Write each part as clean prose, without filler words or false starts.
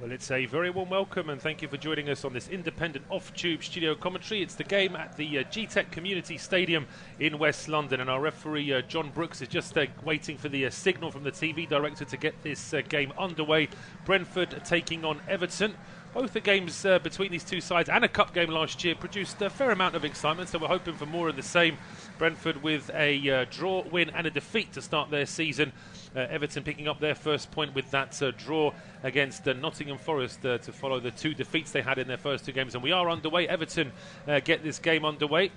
Well, it's a very warm welcome and thank you for joining us on this independent off-tube studio commentary. It's the game at the Gtech Community Stadium in West London, and our referee John Brooks is just waiting for the signal from the TV director to get this game underway. Brentford taking on Everton. Both the games between these two sides and a cup game last year produced a fair amount of excitement, so we're hoping for more of the same. Brentford with a draw, win and a defeat to start their season. Everton picking up their first point with that draw against Nottingham Forest to follow the two defeats they had in their first two games. And we are underway. Everton get this game underway.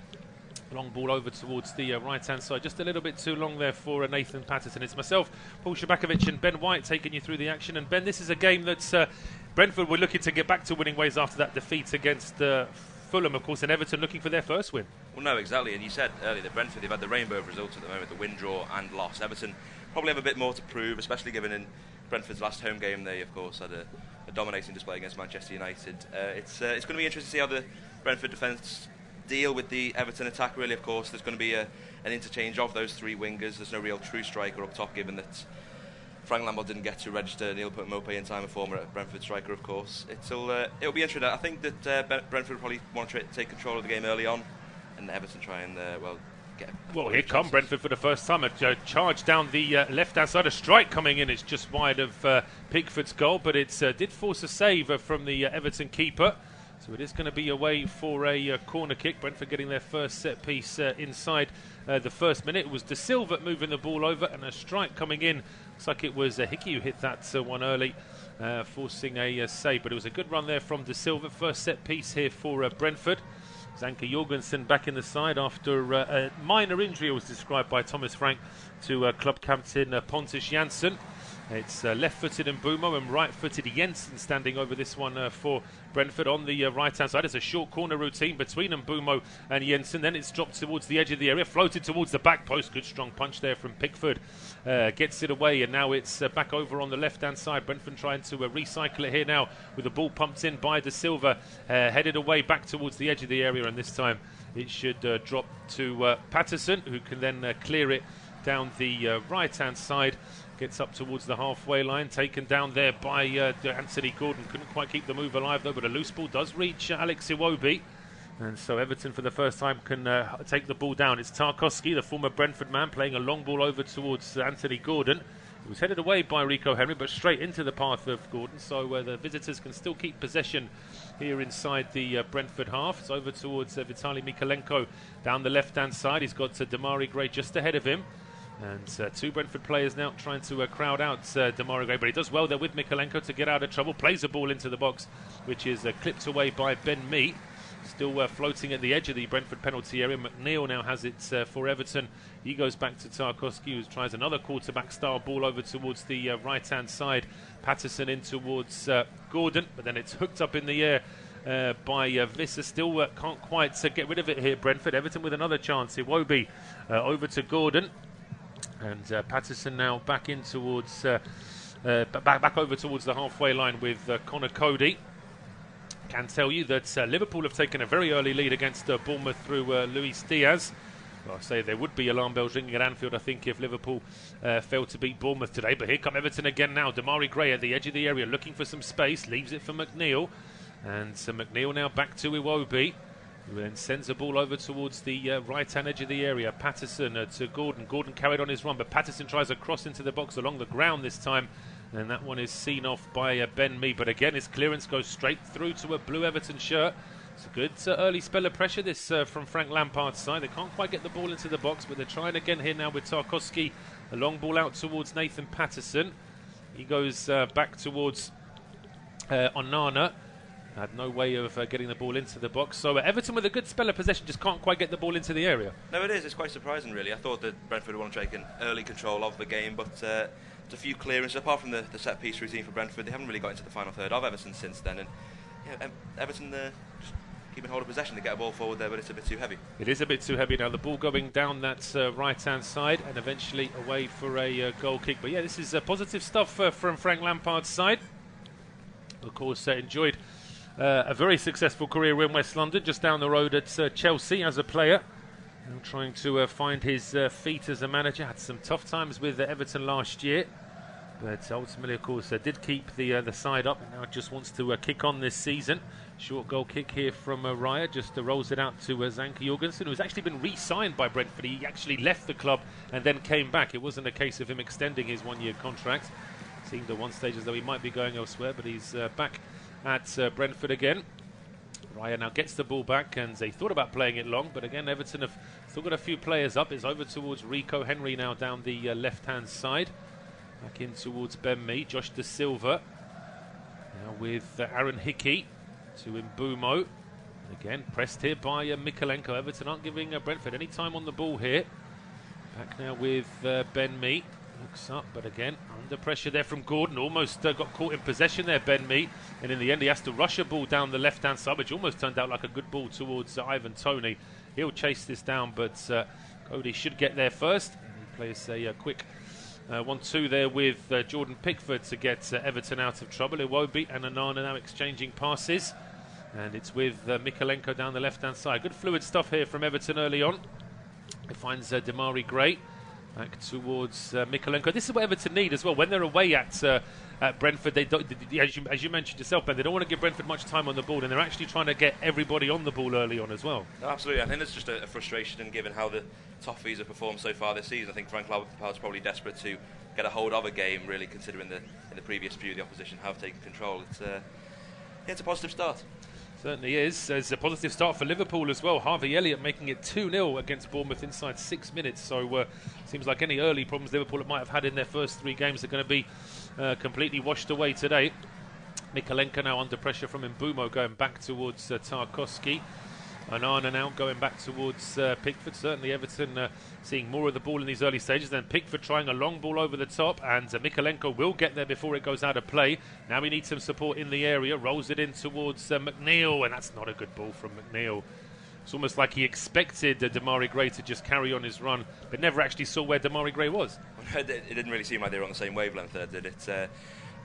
Long ball over towards the right-hand side. Just a little bit too long there for Nathan Patterson. It's myself, Paul Szczerbakowicz and Ben White taking you through the action. And Ben, this is a game that Brentford were looking to get back to winning ways after that defeat against Fulham, of course, and Everton looking for their first win. Well, no, exactly. And you said earlier that Brentford, they've had the rainbow of results at the moment, the win, draw and loss. Everton probably have a bit more to prove, especially given in Brentford's last home game they, of course, had a dominating display against Manchester United. It's going to be interesting to see how the Brentford defence deal with the Everton attack, really. Of course, there's going to be an interchange of those three wingers. There's no real true striker up top, given that Frank Lampard didn't get to register Neil Mope in time, a former Brentford striker, of course. It'll be interesting. I think that Brentford will probably want to take control of the game early on, and Everton try and get. Well, here come Brentford for the first time. A charge down the left-hand side. A strike coming in. It's just wide of Pickford's goal, but it did force a save from the Everton keeper. So it is going to be away for a corner kick. Brentford getting their first set piece inside the first minute. It was De Silva moving the ball over, and a strike coming in. Looks like it was Hickey who hit that one early, forcing a save. But it was a good run there from De Silva. First set piece here for Brentford. Zanka Jorgensen back in the side after a minor injury, was described by Thomas Frank to club captain Pontus Jansson. It's left-footed Mbeumo and right-footed Jensen standing over this one for Brentford on the right-hand side. It's a short corner routine between Mbeumo and Jensen. Then it's dropped towards the edge of the area, floated towards the back post. Good strong punch there from Pickford. Gets it away, and now it's back over on the left-hand side. Brentford trying to recycle it here now with the ball pumped in by De Silva. Headed away back towards the edge of the area, and this time it should drop to Patterson, who can then clear it down the right-hand side. Gets up towards the halfway line, taken down there by Antony Gordon. Couldn't quite keep the move alive though, but a loose ball does reach Alex Iwobi. And so Everton for the first time can take the ball down. It's Tarkowski, the former Brentford man, playing a long ball over towards Antony Gordon. It was headed away by Rico Henry, but straight into the path of Gordon. So the visitors can still keep possession here inside the Brentford half. It's over towards Vitaly Mikalenko down the left-hand side. He's got Damari Gray just ahead of him. And two Brentford players now trying to crowd out Damari Gray, but he does well there with Mikalenko to get out of trouble. Plays the ball into the box, which is clipped away by Ben Mee. Still floating at the edge of the Brentford penalty area. McNeil now has it for Everton. He goes back to Tarkowski, who tries another quarterback-style ball over towards the right-hand side. Patterson in towards Gordon, but then it's hooked up in the air by Visser. Still can't quite get rid of it here, Brentford. Everton with another chance. Iwobi over to Gordon. And Patterson now back in towards back over towards the halfway line with Conor Coady. Can tell you that Liverpool have taken a very early lead against Bournemouth through Luis Diaz. Well, I say there would be alarm bells ringing at Anfield, I think, if Liverpool failed to beat Bournemouth today. But here come Everton again now. Damari Gray at the edge of the area looking for some space. Leaves it for McNeil. And so McNeil now back to Iwobi, who then sends the ball over towards the right-hand edge of the area. Patterson to Gordon. Gordon carried on his run, but Patterson tries a cross into the box along the ground this time. And that one is seen off by Ben Mee. But again, his clearance goes straight through to a blue Everton shirt. It's a good early spell of pressure, this from Frank Lampard's side. They can't quite get the ball into the box, but they're trying again here now with Tarkowski. A long ball out towards Nathan Patterson. He goes back towards Onana. Had no way of getting the ball into the box. So Everton with a good spell of possession just can't quite get the ball into the area. No, it is. It's quite surprising, really. I thought that Brentford would want to take an early control of the game, but it's a few clearances. Apart from the set-piece routine for Brentford, they haven't really got into the final third of Everton since then. And Everton just keeping hold of possession. They get a ball forward there, but it's a bit too heavy. It is a bit too heavy now. The ball going down that right-hand side and eventually away for a goal kick. But yeah, this is positive stuff from Frank Lampard's side. Of course, enjoyed a very successful career in West London, just down the road at Chelsea as a player. Now trying to find his feet as a manager. Had some tough times with Everton last year. But ultimately, of course, did keep the side up, and now just wants to kick on this season. Short goal kick here from Raya, just rolls it out to Zanka Jorgensen, who's actually been re-signed by Brentford. He actually left the club and then came back. It wasn't a case of him extending his one-year contract. Seemed at one stage as though he might be going elsewhere, but he's back at Brentford again. Raya now gets the ball back, and they thought about playing it long, but again, Everton have still got a few players up. It's over towards Rico Henry now down the left-hand side. Back in towards Ben Mee, Josh De Silva. Now with Aaron Hickey to Mbeumo. Again, pressed here by Mykolenko. Everton aren't giving Brentford any time on the ball here. Back now with Ben Mee. Looks up, but again, under pressure there from Gordon. Almost got caught in possession there, Ben Mee. And in the end, he has to rush a ball down the left-hand side, which almost turned out like a good ball towards Ivan Toney. He'll chase this down, but Coady should get there first. And he plays a quick 1-2 there with Jordan Pickford to get Everton out of trouble. Iwobi and Onana now exchanging passes. And it's with Mykolenko down the left-hand side. Good fluid stuff here from Everton early on. It finds Demarai Gray. Back towards Mykolenko. This is what Everton need as well. When they're away at Brentford, they don't, as you mentioned yourself, Ben, they don't want to give Brentford much time on the ball, and they're actually trying to get everybody on the ball early on as well. No, absolutely. I think there's just a frustration, and given how the Toffees have performed so far this season, I think Frank Lampard's probably desperate to get a hold of a game, really, considering in the previous few the opposition have taken control. It's a positive start. Certainly is. There's a positive start for Liverpool as well. Harvey Elliott making it 2-0 against Bournemouth inside 6 minutes. So seems like any early problems Liverpool might have had in their first 3 games are going to be completely washed away today. Mykolenko now under pressure from Mbeumo, going back towards Tarkowski. Onana now going back towards Pickford. Certainly Everton seeing more of the ball in these early stages. Then Pickford trying a long ball over the top, and Mykolenko will get there before it goes out of play. Now we need some support in the area. Rolls it in towards McNeil, and that's not a good ball from McNeil. It's almost like he expected Demarai Gray to just carry on his run, but never actually saw where Demarai Gray was. It didn't really seem like they were on the same wavelength there, did it?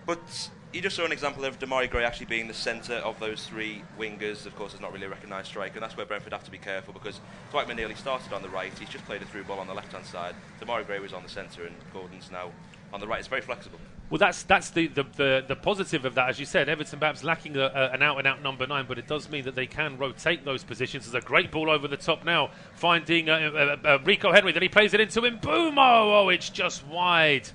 But you just saw an example of Demarai Gray actually being the centre of those 3 wingers. Of course, there's not really a recognised striker, and that's where Brentford have to be careful, because Dwight McNeil started on the right. He's just played a through ball on the left-hand side. Demarai Gray was on the centre, and Gordon's now on the right. It's very flexible. Well, that's the positive of that. As you said, Everton perhaps lacking an out-and-out number 9, but it does mean that they can rotate those positions. There's a great ball over the top now, finding Rico Henry. Then he plays it into Mbeumo. Oh, it's just wide.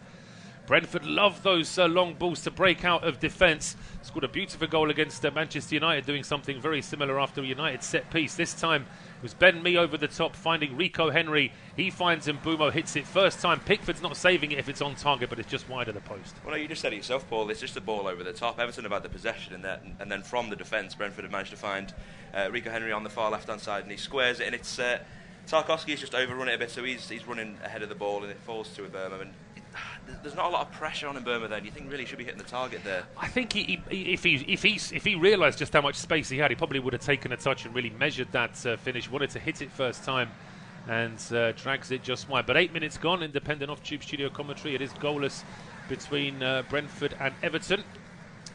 Brentford love those long balls to break out of defence. Scored a beautiful goal against Manchester United, doing something very similar after a United set piece. This time it was Ben Mee over the top, finding Rico Henry. He finds Mbeumo, hits it first time. Pickford's not saving it if it's on target, but it's just wide of the post. Well, no, you just said it yourself, Paul. It's just a ball over the top. Everton have had the possession in there, and then from the defence, Brentford have managed to find Rico Henry on the far left-hand side, and he squares it, and it's Tarkowski's just overrun it a bit, so he's running ahead of the ball, and it falls to Mbeumo. And there's not a lot of pressure on Mbeumo there. Do you think really should be hitting the target there? I think if he realised just how much space he had, he probably would have taken a touch and really measured that finish. Wanted to hit it first time, and drags it just wide. But 8 minutes gone, independent off-tube studio commentary. It is goalless between Brentford and Everton.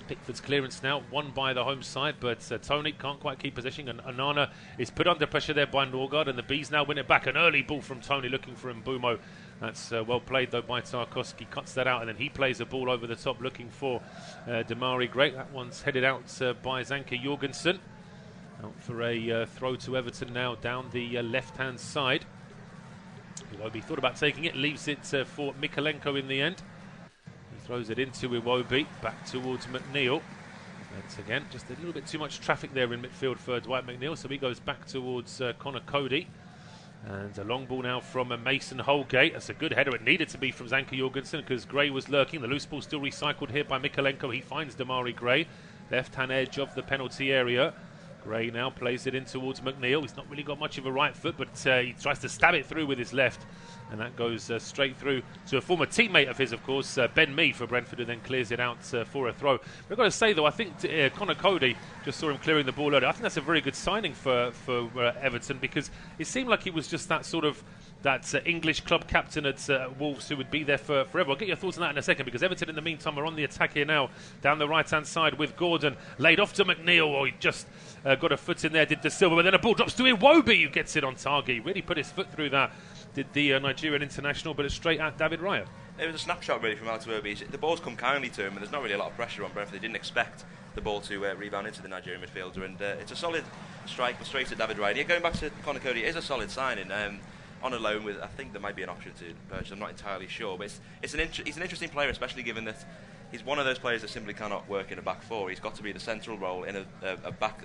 Pickford's clearance now won by the home side, but Toney can't quite keep possession, and Onana is put under pressure there by Norgard, and the Bees now win it back. An early ball from Toney looking for Mbeumo. That's well played though by Tarkowski. Cuts that out, and then he plays a ball over the top looking for Demarai Gray. That one's headed out by Zanka Jorgensen. Out for a throw to Everton now down the left-hand side. Iwobi thought about taking it, leaves it for Mykolenko in the end. He throws it into Iwobi, back towards McNeil. Once again, just a little bit too much traffic there in midfield for Dwight McNeil, so he goes back towards Conor Coady. And a long ball now from Mason Holgate. That's a good header. It needed to be from Zanka Jorgensen because Gray was lurking. The loose ball still recycled here by Mykolenko. He finds Demarai Gray, left-hand edge of the penalty area. Gray now plays it in towards McNeil. He's not really got much of a right foot, but he tries to stab it through with his left. And that goes straight through to a former teammate of his, of course, Ben Mee for Brentford, who then clears it out for a throw. I've got to say, though, I think Conor Coady, just saw him clearing the ball earlier. I think that's a very good signing for Everton, because it seemed like he was just that sort of English club captain at Wolves who would be there forever. I'll get your thoughts on that in a second, because Everton, in the meantime, are on the attack here now, down the right-hand side with Gordon. Laid off to McNeil. Oh, he just got a foot in there, did De Silva, but then a ball drops to Iwobi, who gets it on target. He really put his foot through that. Did the Nigerian international, but it's straight at David Raya. It was a snapshot really from Alex Iwobi. The ball's come kindly to him, and there's not really a lot of pressure on Brentford. They didn't expect the ball to rebound into the Nigerian midfielder, and it's a solid strike straight at David Raya. Going back to Conor Coady, it is a solid signing. On a loan with, I think there might be an option to purchase. I'm not entirely sure, but he's an interesting player, especially given that he's one of those players that simply cannot work in a back four. He's got to be the central role in a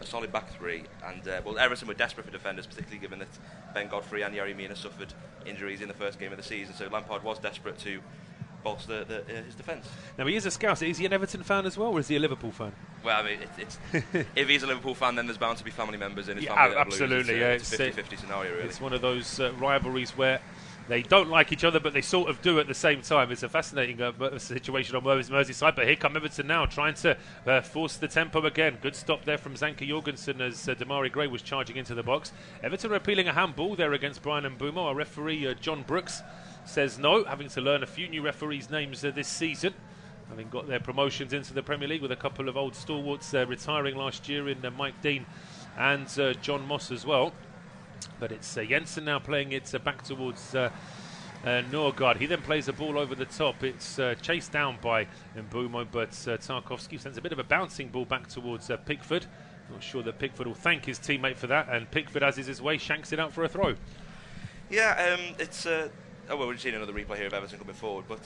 solid back three. And Everton were desperate for defenders, particularly given that Ben Godfrey and Yerry Mina suffered injuries in the first game of the season. So Lampard was desperate to bolster his defence. Now, he is a Scouser. Is he an Everton fan as well, or is he a Liverpool fan? Well, I mean, it's if he's a Liverpool fan, then there's bound to be family members in his family that absolutely. It's a 50-50 scenario, really. It's one of those rivalries where they don't like each other, but they sort of do at the same time. It's a fascinating situation on Merseyside, but here come Everton now, trying to force the tempo again. Good stop there from Zanka Jorgensen as Damari Gray was charging into the box. Everton are appealing a handball there against Brian Mbeumo. Our referee, John Brooks, says no, having to learn a few new referees' names this season, having got their promotions into the Premier League with a couple of old stalwarts retiring last year in Mike Dean and John Moss as well. But it's Jensen now playing it back towards Norgard. He then plays the ball over the top. It's chased down by Mbeumo, but Tarkowski sends a bit of a bouncing ball back towards Pickford. Not sure that Pickford will thank his teammate for that, and Pickford, as is his way, shanks it out for a throw. Yeah, it's... we're just seeing another replay here of Everton coming forward, but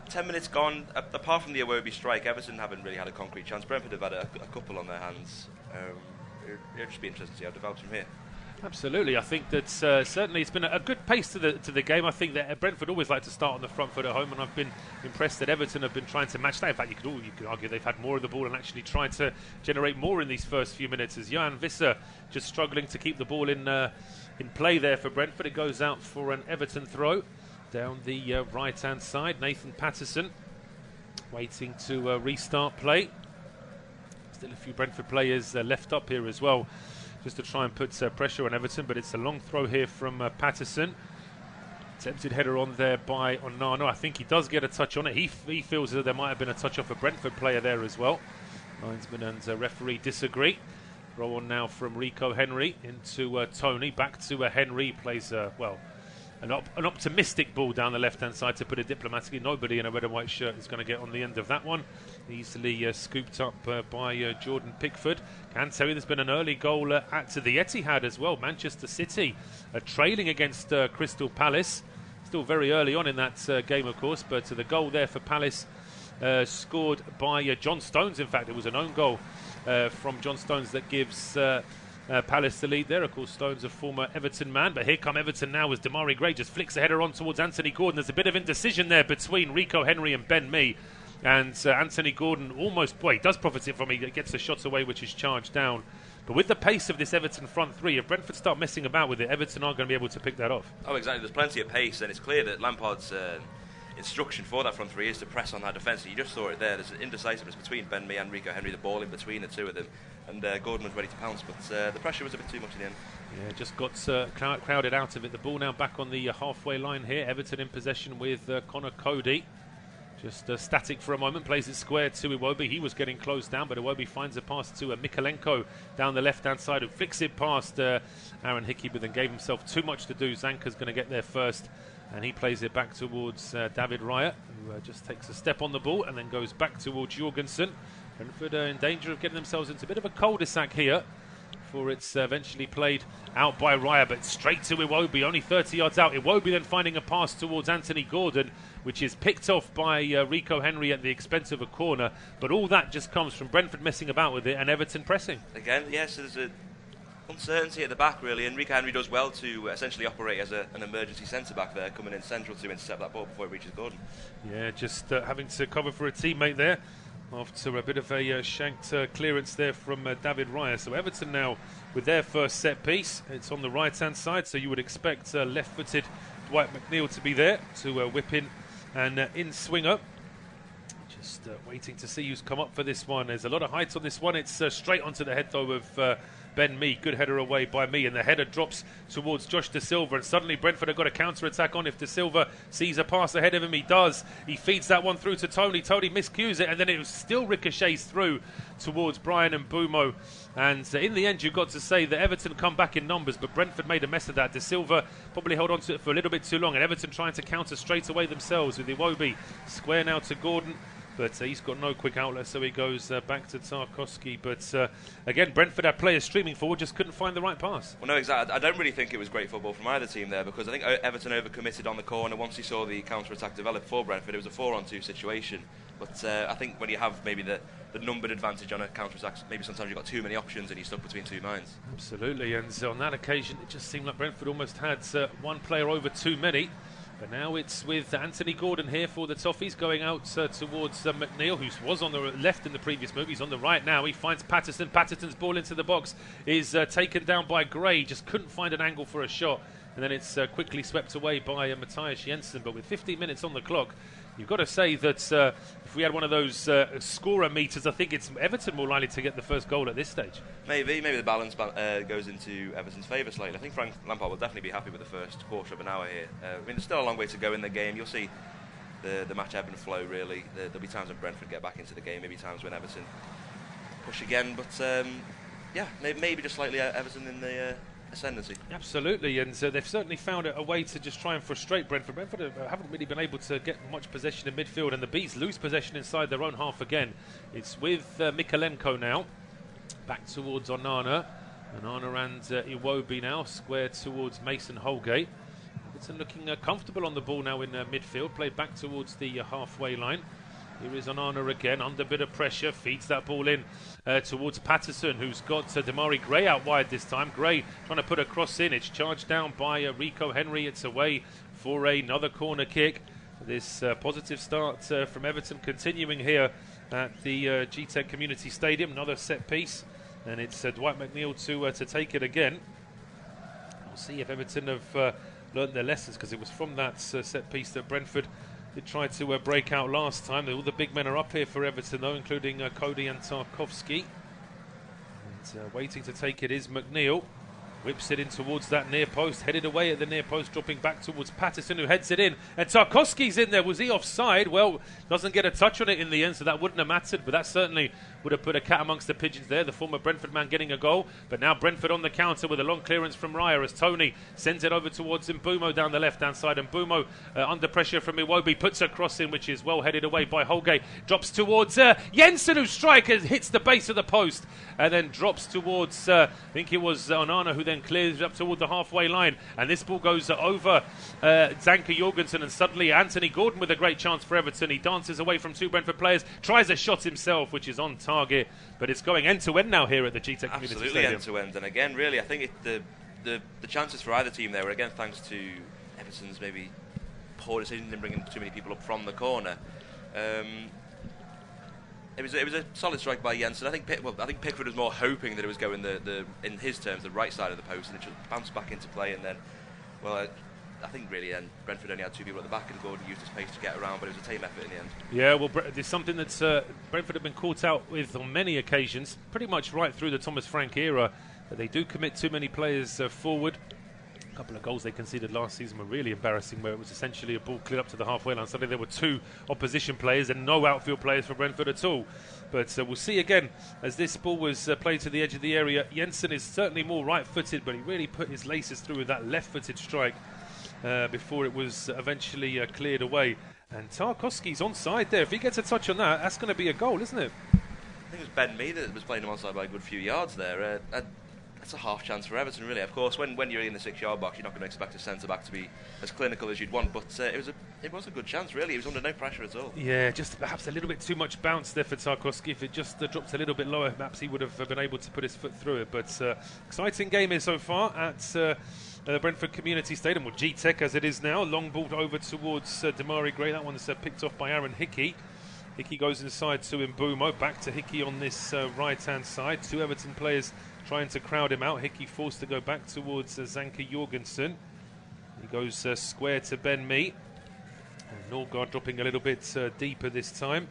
10 minutes gone. Apart from the Iwobi strike, Everton haven't really had a concrete chance. Brentford have had a couple on their hands. It'll just be interesting to see how it develops from here. Absolutely, I think that certainly it's been a good pace to the game. I think that Brentford always like to start on the front foot at home, and I've been impressed that Everton have been trying to match that. In fact, you could argue they've had more of the ball and actually tried to generate more in these first few minutes. As Jan Visser just struggling to keep the ball in play there for Brentford. It goes out for an Everton throw down the right-hand side. Nathan Patterson waiting to restart play. Still a few Brentford players left up here as well, just to try and put pressure on Everton, but it's a long throw here from Patterson. Attempted header on there by Onana. I think he does get a touch on it. He feels that there might have been a touch off a Brentford player there as well. Linesman and referee disagree. Throw on now from Rico Henry into Toney. Back to Henry. Plays, an optimistic ball down the left-hand side, to put it diplomatically. Nobody in a red and white shirt is going to get on the end of that one. Easily scooped up by Jordan Pickford. Can tell you there's been an early goal at the Etihad as well. Manchester City trailing against Crystal Palace. Still very early on in that game, of course, but the goal there for Palace scored by John Stones. In fact, it was an own goal from John Stones that gives Palace the lead there. Of course, Stones a former Everton man, but here come Everton now as Damari Gray just flicks the header on towards Antony Gordon. There's a bit of indecision there between Rico Henry and Ben Mee, and Antony Gordon almost, he does profit it from it. He gets the shots away, which is charged down. But with the pace of this Everton front three, if Brentford start messing about with it, Everton aren't going to be able to pick that off. Oh, exactly. There's plenty of pace, and it's clear that Lampard's instruction for that front three is to press on that defence. You just saw it there. There's an indecisiveness between Ben Mee and Rico Henry, the ball in between the two of them, and Gordon was ready to pounce, but the pressure was a bit too much in the end. Yeah, just got crowded out of it. The ball now back on the halfway line here. Everton in possession with Conor Coady. Just static for a moment, plays it square to Iwobi. He was getting closed down, but Iwobi finds a pass to Mikalenko down the left-hand side, who flicks it past Aaron Hickey, but then gave himself too much to do. Zanka's going to get there first, and he plays it back towards David Raya, who just takes a step on the ball and then goes back towards Jorgensen. Brentford in danger of getting themselves into a bit of a cul-de-sac here, for it's eventually played out by Raya, but straight to Iwobi, only 30 yards out. Iwobi then finding a pass towards Antony Gordon, which is picked off by Rico Henry at the expense of a corner. But all that just comes from Brentford messing about with it and Everton pressing. Again, yes, there's an uncertainty at the back, really, and Rico Henry does well to essentially operate as an emergency centre-back there, coming in central to intercept that ball before it reaches Gordon. Yeah, just having to cover for a teammate there after a bit of a shanked clearance there from David Raya. So Everton now with their first set piece. It's on the right-hand side, so you would expect left-footed Dwight McNeil to be there to whip in and in-swinger, which Just waiting to see who's come up for this one. There's a lot of height on this one. It's straight onto the head, though, of Ben Mee. Good header away by Mee, and the header drops towards Josh Da Silva, and suddenly Brentford have got a counter-attack on if Da Silva sees a pass ahead of him. He does. He feeds that one through to Toney. Toney miscues it, and then it still ricochets through towards Brian and Mbumo. And in the end, you've got to say that Everton come back in numbers, but Brentford made a mess of that. Da Silva probably held on to it for a little bit too long, and Everton trying to counter straight away themselves with Iwobi. Square now to Gordon. But he's got no quick outlet, so he goes back to Tarkowski. But again, Brentford had players streaming forward, just couldn't find the right pass. Well, no, exactly. I don't really think it was great football from either team there, because I think Everton overcommitted on the corner. Once he saw the counter-attack develop for Brentford, it was a 4-on-2 situation. But I think when you have maybe the numbered advantage on a counter-attack, maybe sometimes you've got too many options and you're stuck between two minds. Absolutely, and on that occasion, it just seemed like Brentford almost had one player over too many. But now it's with Antony Gordon here for the Toffees, going out towards McNeil, who was on the left in the previous move. He's on the right now. He finds Patterson. Patterson's ball into the box is taken down by Gray. Just couldn't find an angle for a shot. And then it's quickly swept away by Mathias Jensen. But with 15 minutes on the clock, you've got to say that if we had one of those scorer meters, I think it's Everton more likely to get the first goal at this stage. Maybe the balance goes into Everton's favour slightly. I think Frank Lampard will definitely be happy with the first quarter of an hour here. I mean, there's still a long way to go in the game. You'll see the match ebb and flow, really. There'll be times when Brentford get back into the game, maybe times when Everton push again. But yeah, maybe just slightly Everton in the ascendancy. Absolutely, and they've certainly found a way to just try and frustrate Brentford. Brentford haven't really been able to get much possession in midfield, and the Bees lose possession inside their own half again. It's with Mikalenko now, back towards Onana. Onana and Iwobi now, square towards Mason Holgate. Everton looking comfortable on the ball now in midfield, played back towards the halfway line. Here is Onana again, under a bit of pressure, feeds that ball in towards Patterson, who's got Damari Gray out wide this time. Gray trying to put a cross in. It's charged down by Rico Henry. It's away for another corner kick. This positive start from Everton continuing here at the Gtech Community Stadium. Another set piece, and it's Dwight McNeil to take it again. We'll see if Everton have learned their lessons, because it was from that set piece that Brentford did try to break out last time. All the big men are up here for Everton, though, including Coady and Tarkowski. And waiting to take it is McNeil. Whips it in towards that near post, headed away at the near post, dropping back towards Patterson, who heads it in. And Tarkowski's in there. Was he offside? Well, doesn't get a touch on it in the end, so that wouldn't have mattered. But that certainly would have put a cat amongst the pigeons there. The former Brentford man getting a goal. But now Brentford on the counter with a long clearance from Raya as Toney sends it over towards Mbumo down the left-hand side. And Mbumo under pressure from Iwobi puts a cross in, which is well headed away by Holgate. Drops towards Jensen, who strikes, hits the base of the post. And then drops towards, I think it was Onana, who then clears up toward the halfway line. And this ball goes over Zanka Jorgensen, and suddenly Antony Gordon with a great chance for Everton. He dances away from two Brentford players, tries a shot himself, which is on target. But it's going end-to-end now here at the Gtech Community Stadium. Absolutely end-to-end. And again, really, I think the chances for either team there were, again, thanks to Everton's maybe poor decision in bringing too many people up from the corner. It was a solid strike by Jensen. I think Pickford was more hoping that it was going in his terms the right side of the post, and it just bounced back into play. And then, well, I think really then Brentford only had two people at the back, and Gordon used his pace to get around, but it was a team effort in the end. Yeah, well, there's something that Brentford have been caught out with on many occasions, pretty much right through the Thomas Frank era, that they do commit too many players forward. A couple of goals they conceded last season were really embarrassing, where it was essentially a ball cleared up to the halfway line. Suddenly there were two opposition players and no outfield players for Brentford at all. But we'll see again as this ball was played to the edge of the area. Jensen is certainly more right-footed, but he really put his laces through with that left-footed strike before it was eventually cleared away. And Tarkowski's onside there. If he gets a touch on that, that's going to be a goal, isn't it? I think it was Ben Mee that was playing him onside by a good few yards there. That's a half chance for Everton, really. Of course, when you're in the 6-yard box, you're not going to expect a centre-back to be as clinical as you'd want, but it was a good chance, really. He was under no pressure at all. Yeah, just perhaps a little bit too much bounce there for Tarkowski. If it just dropped a little bit lower, perhaps he would have been able to put his foot through it. But exciting game here so far at Brentford Community Stadium, or Gtech as it is now. Long ball over towards Damari Gray. That one's picked off by Aaron Hickey. Hickey goes inside to Mbumo. Back to Hickey on this right-hand side. Two Everton players trying to crowd him out. Hickey forced to go back towards Zanka Jorgensen. He goes square to Ben Mee. And Norgard dropping a little bit deeper this time.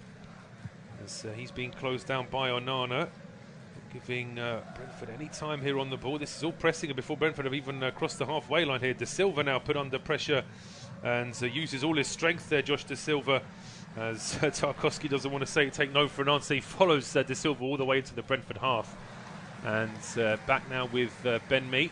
as he's being closed down by Onana, giving Brentford any time here on the ball. This is all pressing before Brentford have even crossed the halfway line here. De Silva now put under pressure and uses all his strength there, Josh De Silva, as Tarkowski doesn't want to take no for an answer. He follows De Silva all the way into the Brentford half. And back now with Ben Mee.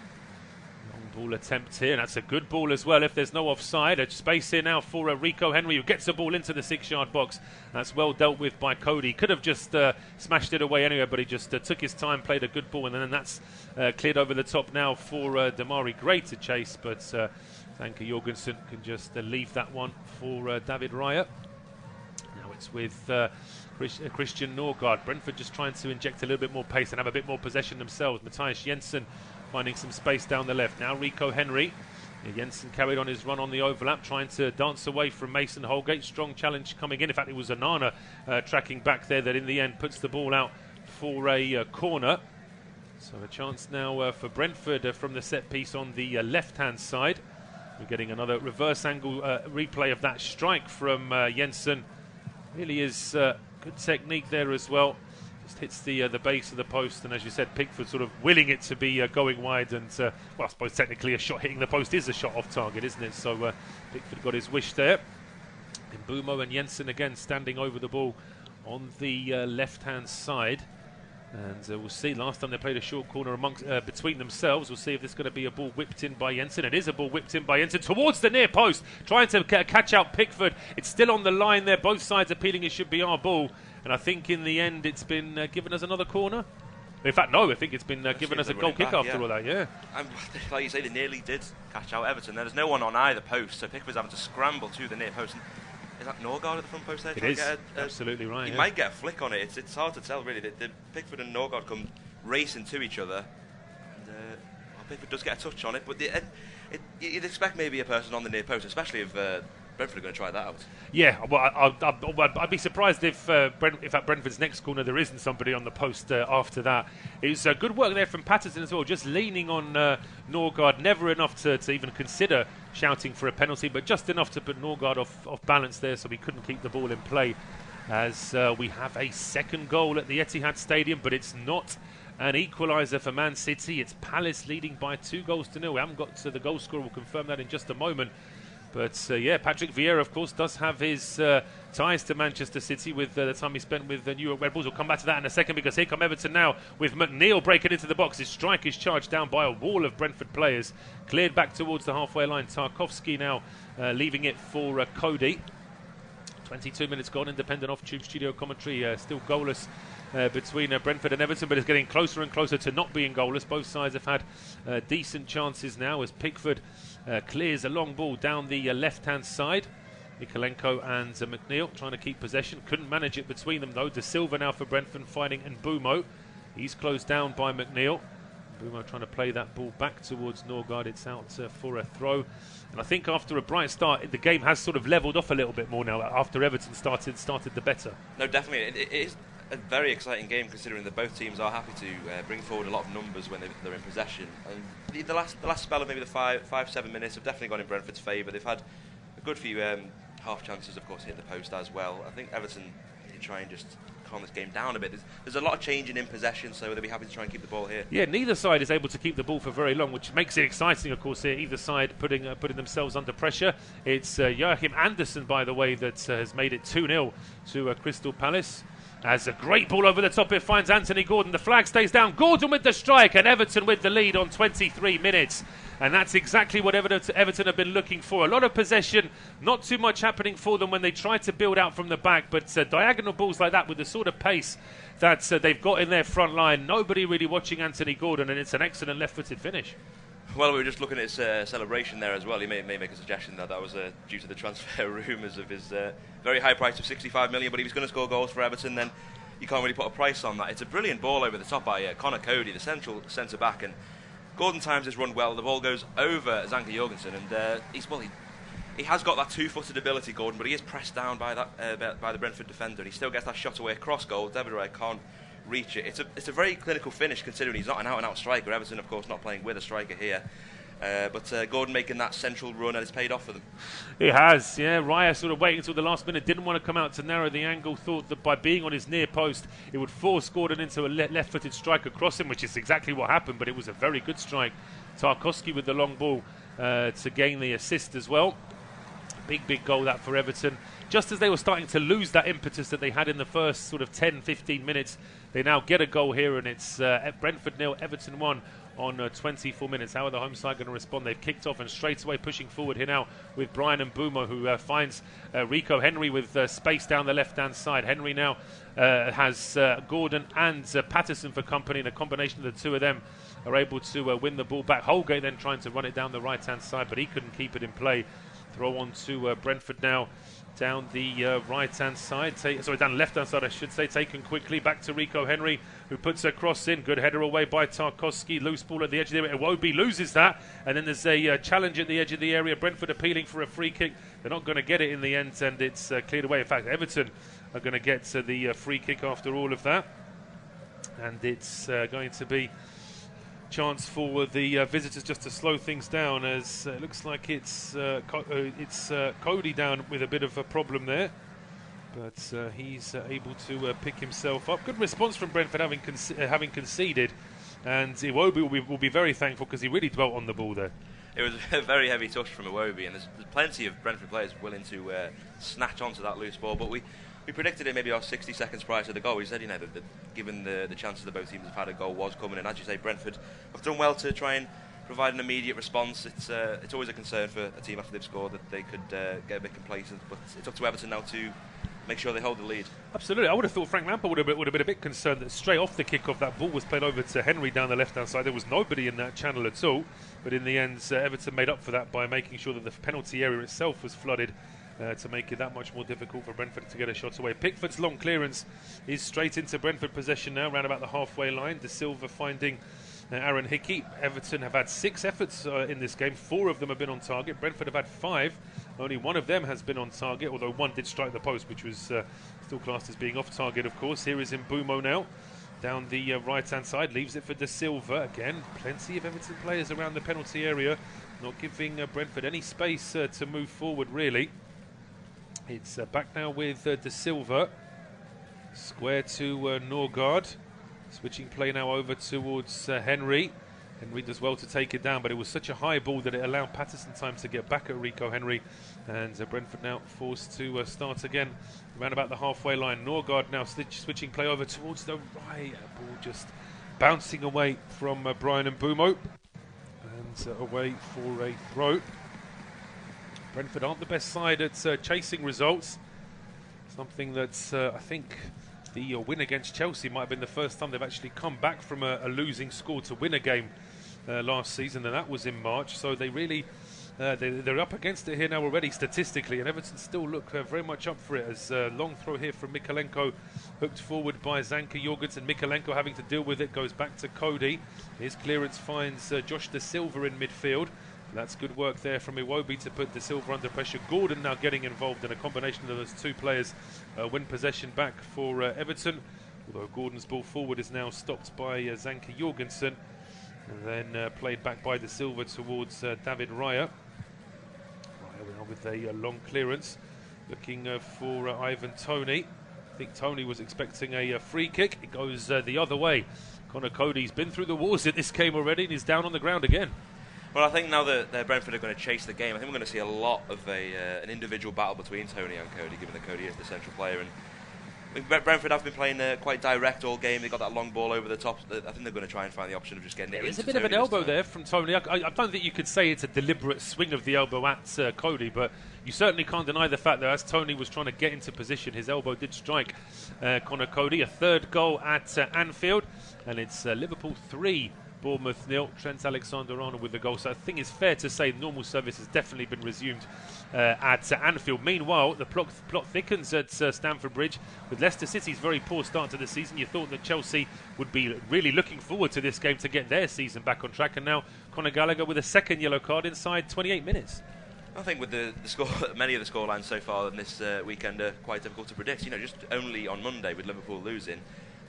Long ball attempt here, and that's a good ball as well if there's no offside. A space here now for Rico Henry, who gets the ball into the 6-yard box. That's well dealt with by Coady. Could have just smashed it away anyway, but he just took his time, played a good ball, and then that's cleared over the top now for Damari Gray to chase, but Antony Jorgensen can just leave that one for David Raya. Now it's with Christian Norgard. Brentford just trying to inject a little bit more pace and have a bit more possession themselves. Mathias Jensen finding some space down the left. Now Rico Henry. Jensen carried on his run on the overlap, trying to dance away from Mason Holgate. Strong challenge coming in. In fact, it was Onana tracking back there that in the end puts the ball out for a corner. So a chance now for Brentford from the set piece on the left-hand side. We're getting another reverse angle replay of that strike from Jensen. Really is good technique there as well. Just hits the base of the post, and as you said, Pickford sort of willing it to be going wide. And well, I suppose technically a shot hitting the post is a shot off target, isn't it? So Pickford got his wish there. Mbeumo and Jensen again standing over the ball on the left-hand side. And we'll see. Last time they played a short corner between themselves. We'll see if this is going to be a ball whipped in by Jensen. It is a ball whipped in by Jensen towards the near post, trying to catch out Pickford. It's still on the line there. Both sides appealing it should be our ball. And I think in the end it's been given us another corner. In fact, no, I think it's been given us a goal kick after all that, yeah. And like you say, they nearly did catch out Everton. There's no one on either post, so Pickford's having to scramble to the near post. And is that Norgard at the front post there? It is, absolutely right. He might get a flick on it. It's hard to tell, really. The Pickford and Norgard come racing to each other. And well, Pickford does get a touch on it, but you'd expect maybe a person on the near post, especially if Brentford are going to try that out. Yeah, well, I'd be surprised if at Brentford's next corner there isn't somebody on the post after that. It's good work there from Patterson as well, just leaning on Norgard, never enough to even consider shouting for a penalty, but just enough to put Norgard off balance there, so he couldn't keep the ball in play. As we have a second goal at the Etihad Stadium, but it's not an equaliser for Man City. It's Palace leading by 2-0. We haven't got to the goal scorer. We'll confirm that in just a moment. But yeah, Patrick Vieira, of course, does have his ties to Manchester City with the time he spent with the New York Red Bulls. We'll come back to that in a second, because here come Everton now with McNeil breaking into the box. His strike is charged down by a wall of Brentford players. Cleared back towards the halfway line. Tarkowski now leaving it for Coady. 22 minutes gone. Independent off-tube studio commentary. Still goalless between Brentford and Everton, but it's getting closer and closer to not being goalless. Both sides have had decent chances now as Pickford clears a long ball down the left-hand side. Mikolenko and McNeil trying to keep possession. Couldn't manage it between them though. De Silva now for Brentford fighting Mbeumo. He's closed down by McNeil. Mbeumo trying to play that ball back towards Norgard. It's out for a throw. And I think after a bright start, the game has sort of levelled off a little bit more now after Everton started the better. No, definitely. It is a very exciting game, considering that both teams are happy to bring forward a lot of numbers when they're in possession. And the last spell of maybe the 5-7 minutes have definitely gone in Brentford's favour. They've had a good few half chances, of course, hit the post as well. I think Everton can try and just calm this game down a bit. There's a lot of changing in possession, so they'll be happy to try and keep the ball here. Yeah, neither side is able to keep the ball for very long, which makes it exciting, of course, here. Either side putting themselves under pressure. It's Joachim Andersen, by the way, that has made it 2-0 to Crystal Palace. As a great ball over the top, it finds Antony Gordon. The flag stays down. Gordon with the strike, and Everton with the lead on 23 minutes. And that's exactly what Everton have been looking for. A lot of possession, not too much happening for them when they try to build out from the back. But diagonal balls like that with the sort of pace that they've got in their front line, nobody really watching Antony Gordon, and it's an excellent left-footed finish. Well, we were just looking at his celebration there as well. He may make a suggestion that was due to the transfer rumours of his very high price of 65 million, but if he's going to score goals for Everton, then you can't really put a price on that. It's a brilliant ball over the top by Conor Coady, the central centre-back, and Gordon times his run well. The ball goes over Antony Jorgensen, and he has got that two-footed ability, Gordon, but he is pressed down by the Brentford defender, and he still gets that shot away across goal. David Raya can't reach it. It's a very clinical finish, considering he's not an out-and-out striker. Everton, of course, not playing with a striker here. But Gordon making that central run, and it's paid off for them. It has, yeah. Raya sort of waiting until the last minute, didn't want to come out to narrow the angle, thought that by being on his near post, it would force Gordon into a left-footed strike across him, which is exactly what happened, but it was a very good strike. Tarkowski with the long ball to gain the assist as well. Big goal that for Everton. Just as they were starting to lose that impetus that they had in the first sort of 10-15 minutes, they now get a goal here, and it's Brentford 0, Everton 1 on 24 minutes. How are the home side going to respond? They've kicked off and straight away pushing forward here now with Brian and Mbeumo, who finds Rico Henry with space down the left-hand side. Henry now has Gordon and Patterson for company, and a combination of the two of them are able to win the ball back. Holgate then trying to run it down the right-hand side, but he couldn't keep it in play. Throw on to Brentford now. Down the right-hand side, down the left-hand side, I should say, taken quickly back to Rico Henry, who puts a cross in. Good header away by Tarkowski. Loose ball at the edge of the area. Iwobi loses that, and then there's a challenge at the edge of the area. Brentford appealing for a free kick. They're not going to get it in the end, and it's cleared away. In fact, Everton are going to get the free kick after all of that, and it's going to be chance for the visitors just to slow things down, as it looks like it's Coady down with a bit of a problem there, but he's able to pick himself up. Good response from Brentford having conceded, and Iwobi will be very thankful because he really dwelt on the ball there. It was a very heavy touch from Iwobi, and there's plenty of Brentford players willing to snatch onto that loose ball, but we predicted it maybe 60 seconds prior to the goal. We said, that given the chances that both teams have had, a goal was coming, and as you say, Brentford have done well to try and provide an immediate response. It's always a concern for a team after they've scored that they could get a bit complacent, but it's up to Everton now to make sure they hold the lead. Absolutely. I would have thought Frank Lampard would have been a bit concerned that straight off the kick-off that ball was played over to Henry down the left-hand side. There was nobody in that channel at all, but in the end Everton made up for that by making sure that the penalty area itself was flooded to make it that much more difficult for Brentford to get a shot away. Pickford's long clearance is straight into Brentford possession now, round about the halfway line. De Silva finding Aaron Hickey. Everton have had 6 efforts in this game. 4 of them have been on target. Brentford have had 5. Only 1 of them has been on target, although 1 did strike the post, which was still classed as being off target, of course. Here is Mbeumo now, down the right-hand side, leaves it for De Silva. Again, plenty of Everton players around the penalty area, not giving Brentford any space to move forward, really. It's back now with De Silva. Square to Norgard. Switching play now over towards Henry. Henry does well to take it down, but it was such a high ball that it allowed Patterson time to get back at Rico Henry. And Brentford now forced to start again around about the halfway line. Norgard now switching play over towards the right. Ball just bouncing away from Brian and Mbeumo. And away for a throw. Brentford aren't the best side at chasing results. Something that I think the win against Chelsea might have been the first time they've actually come back from a losing score to win a game last season, and that was in March. So they really they're up against it here now already statistically, and Everton still look very much up for it. As a long throw here from Mikalenko, hooked forward by Zanka Jorgensen. Mikalenko having to deal with it, goes back to Coady. His clearance finds Josh De Silva in midfield. That's good work there from Iwobi to put De Silva under pressure. Gordon now getting involved, in a combination of those 2 players win possession back for Everton. Although Gordon's ball forward is now stopped by Zanka Jorgensen, and then played back by De Silva towards David Raya. Raya now with a long clearance, looking for Ivan Toney. I think Toney was expecting a free kick. It goes the other way. Conor Coady's been through the wars at this game already, and he's down on the ground again. Well, I think now that Brentford are going to chase the game, I think we're going to see a lot of an individual battle between Toney and Coady, given that Coady is the central player. And I think Brentford have been playing quite direct all game. They got that long ball over the top. I think they're going to try and find the option of just getting it into Toney. There's a bit of an elbow there from Toney. I don't think you could say it's a deliberate swing of the elbow at Coady, but you certainly can't deny the fact that as Toney was trying to get into position, his elbow did strike Conor Coady. A 3rd goal at Anfield, and it's Liverpool 3. Bournemouth 0, Trent Alexander-Arnold with the goal. So I think it's fair to say normal service has definitely been resumed at Anfield. Meanwhile, the plot thickens at Stamford Bridge with Leicester City's very poor start to the season. You thought that Chelsea would be really looking forward to this game to get their season back on track, and now Conor Gallagher with a 2nd yellow card inside 28 minutes. I think with the score, many of the scorelines so far in this weekend are quite difficult to predict. Just only on Monday with Liverpool losing,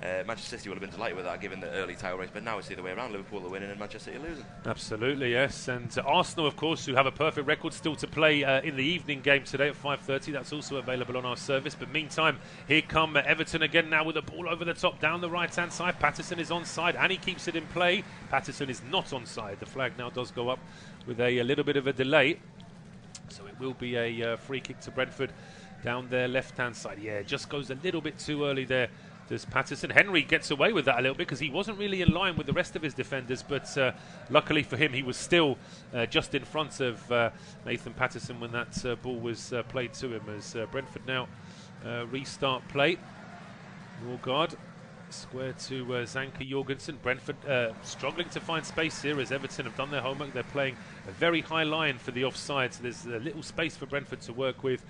Manchester City would have been delighted with that given the early title race, but now it's the other way around. Liverpool are winning and Manchester City are losing. Absolutely, yes. And Arsenal, of course, who have a perfect record still to play in the evening game today at 5:30. That's also available on our service. But meantime, here come Everton again now with the ball over the top down the right-hand side. Patterson is onside and he keeps it in play. Patterson is not onside. The flag now does go up with a little bit of a delay. So it will be a free kick to Brentford down their left-hand side. Yeah, just goes a little bit too early there. Does Patterson. Henry gets away with that a little bit because he wasn't really in line with the rest of his defenders, but luckily for him he was still just in front of Nathan Patterson when that ball was played to him. As Brentford now restart play. Norgard square to Zanka Jorgensen. Brentford struggling to find space here as Everton have done their homework. They're playing a very high line for the offside, so there's a little space for Brentford to work with.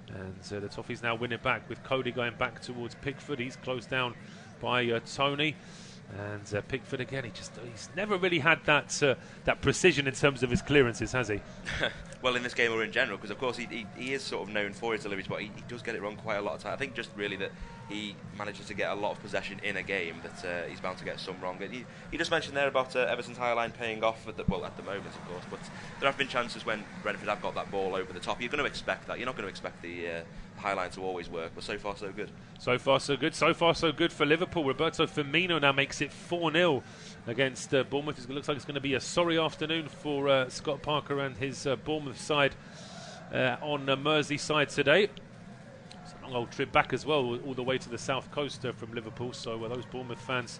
And the Toffees now win it back with Coady going back towards Pickford. He's closed down by Toney. And Pickford again, he's never really had that precision in terms of his clearances, has he? Well, in this game or in general, because of course he is sort of known for his deliveries, but he does get it wrong quite a lot of time. I think just really that he manages to get a lot of possession in a game that he's bound to get some wrong. And he just mentioned there about Everton's high line paying off at the moment, of course, but there have been chances when Brentford have got that ball over the top. You're going to expect that. You're not going to expect the high line to always work, but so far so good. So far so good. So far so good for Liverpool. Roberto Firmino now makes it 4-0 against Bournemouth. It looks like it's going to be a sorry afternoon for Scott Parker and his Bournemouth side on Merseyside today. It's a long old trip back as well, all the way to the south coast from Liverpool, so those Bournemouth fans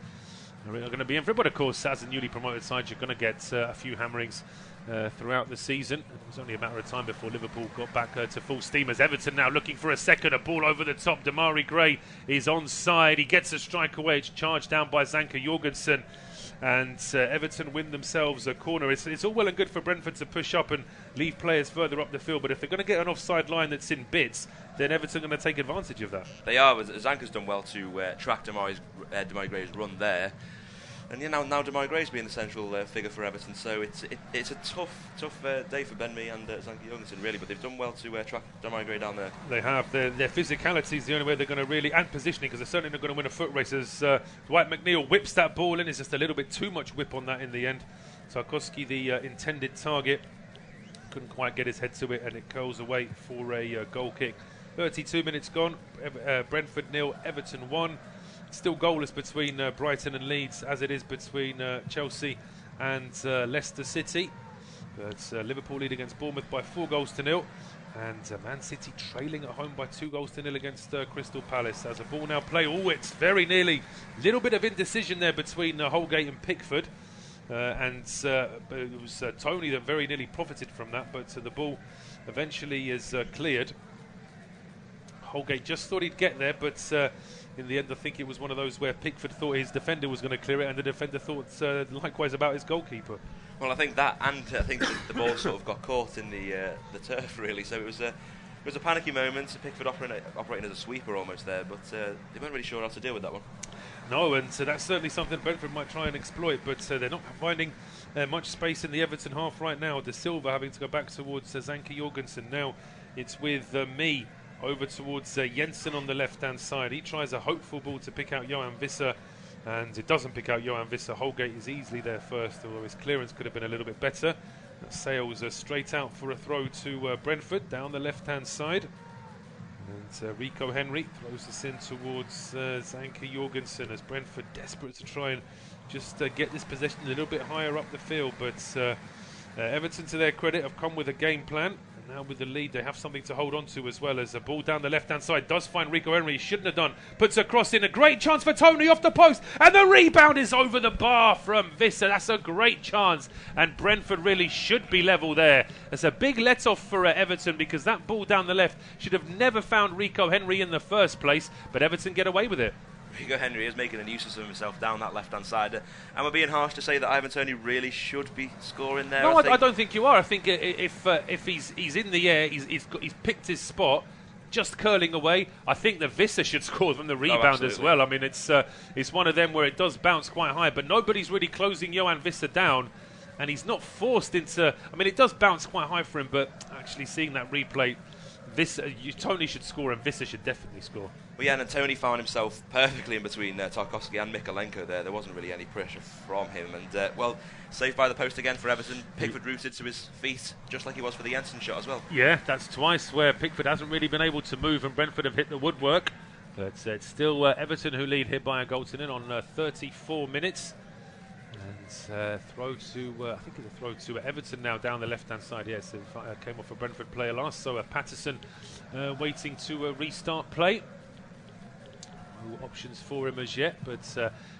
are going to be in for it. But of course, as a newly promoted side, you're going to get a few hammerings throughout the season. It was only a matter of time before Liverpool got back to full steam as Everton now looking for a second. A ball over the top. Damari Gray is onside. He gets a strike away. It's charged down by Zanka Jorgensen. And Everton win themselves a corner. It's all well and good for Brentford to push up and leave players further up the field, but if they're going to get an offside line that's in bits, then Everton are going to take advantage of that. They are. Zanka's done well to track Damari Gray's run there. And now Damari Gray's being the central figure for Everton, so it's a tough day for Ben Mee and Zanka Jorgensen, really, but they've done well to track Damari Gray down there. They have. Their physicality is the only way they're going to really, and positioning, because they're certainly not going to win a foot race as Dwight McNeil whips that ball in. It's just a little bit too much whip on that in the end. Tarkowski, the intended target, couldn't quite get his head to it, and it curls away for a goal kick. 32 minutes gone. Brentford 0, Everton 1. Still goalless between Brighton and Leeds, as it is between Chelsea and Leicester City. But Liverpool lead against Bournemouth by 4-0, and Man City trailing at home by 2-0 against Crystal Palace. As a ball now play, it's very nearly a little bit of indecision there between Holgate and Pickford, and it was Toney that very nearly profited from that, but the ball eventually is cleared. Holgate just thought he'd get there, but in the end, I think it was one of those where Pickford thought his defender was going to clear it, and the defender thought likewise about his goalkeeper. Well, I think that, and I think the ball sort of got caught in the turf, really. So it was a panicky moment. Pickford operating as a sweeper almost there, but they weren't really sure how to deal with that one. No, and so that's certainly something Brentford might try and exploit, but they're not finding much space in the Everton half right now. De Silva having to go back towards Zanka Jorgensen. Now it's with Mee over towards Jensen on the left-hand side. He tries a hopeful ball to pick out Johan Visser, and it doesn't pick out Johan Visser. Holgate is easily there first, although his clearance could have been a little bit better. That sails straight out for a throw to Brentford down the left-hand side. And Rico Henry throws this in towards Zanka Jorgensen as Brentford desperate to try and just get this possession a little bit higher up the field. But Everton, to their credit, have come with a game plan. Now with the lead, they have something to hold on to as well, as a ball down the left-hand side does find Rico Henry. He shouldn't have done. Puts a cross in. A great chance for Toney off the post. And the rebound is over the bar from Visser. That's a great chance. And Brentford really should be level there. It's a big let-off for Everton, because that ball down the left should have never found Rico Henry in the first place. But Everton get away with it. Rico Henry is making a nuisance of himself down that left-hand side. Am I being harsh to say that Ivan Toney really should be scoring there? No, I don't think you are. I think if he's in the air, he's picked his spot, just curling away. I think the Visser should score from the rebound as well. I mean, it's one of them where it does bounce quite high, but nobody's really closing Johan Visser down, and he's not forced into. I mean, it does bounce quite high for him, but actually seeing that replay, Toney should score and Visser should definitely score. Well, yeah, and Toney found himself perfectly in between Tarkowski and Mikolenko there. There wasn't really any pressure from him. And, saved by the post again for Everton. Pickford rooted to his feet, just like he was for the Jensen shot as well. Yeah, that's twice where Pickford hasn't really been able to move and Brentford have hit the woodwork. But it's still Everton who lead here by a goal to nil on 34 minutes. And throw to, I think it's a throw to Everton now down the left-hand side. Yes, it came off a Brentford player last. So Patterson waiting to restart play. No options for him as yet, but